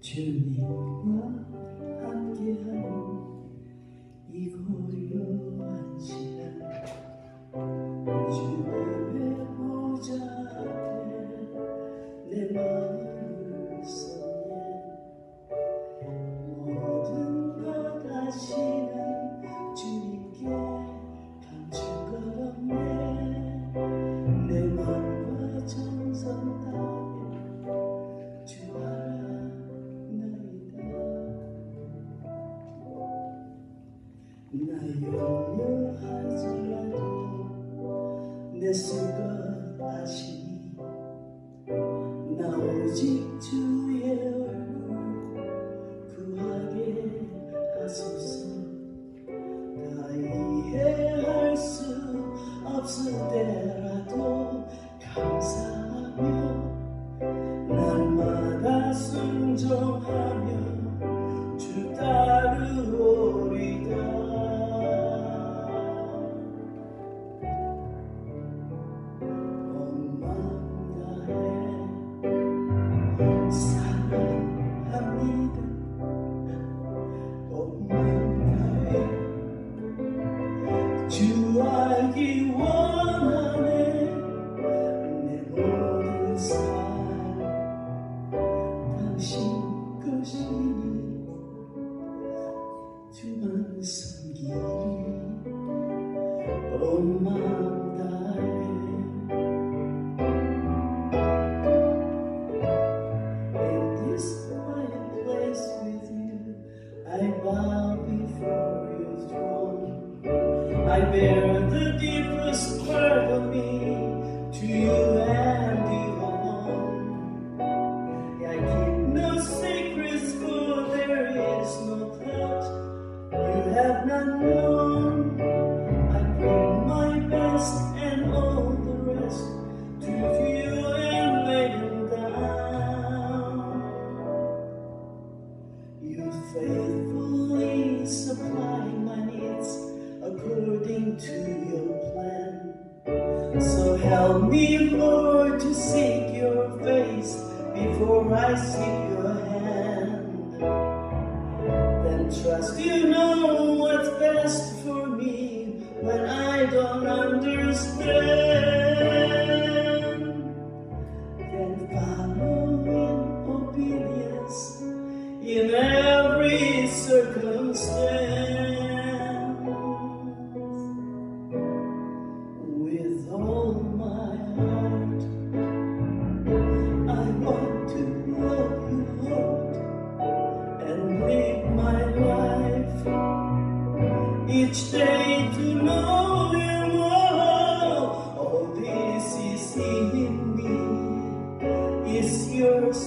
주님과 함께하는 이 고요한 시간, 주님의 보좌 앞에 내 마음을 쏟네. 모든 것 아시는 주님께 감출 것 없네. 내 맘과 정성 다해 주 알아 나 염려하지라도 내 쓸 것 아시니 나 오직 주의 얼굴 구하게 하소서. 다 이해할 수 없을 때라도 감사하며 날마다 순종하며 주 따르오리다. 사랑합니다. 온 마음 다해 주 알기 원하네. 내 모든 삶 당신 것이니 주만 섬기리. 온 마음 다해 I bow before your throne. I bear the deepest part of me to you and you alone. I keep no secrets, for there is no thought you have not known. I bring my best and all the rest to you and lay them down. You faithfully supply my needs according to your plan. So help me, Lord, to seek your face before I seek your hand. Then trust you know what's best for me when I don't understand. Then follow in obedience in every circumstance. With all my heart, I want to love you, Lord, and live my life each day to know you more. All this is in me, is yours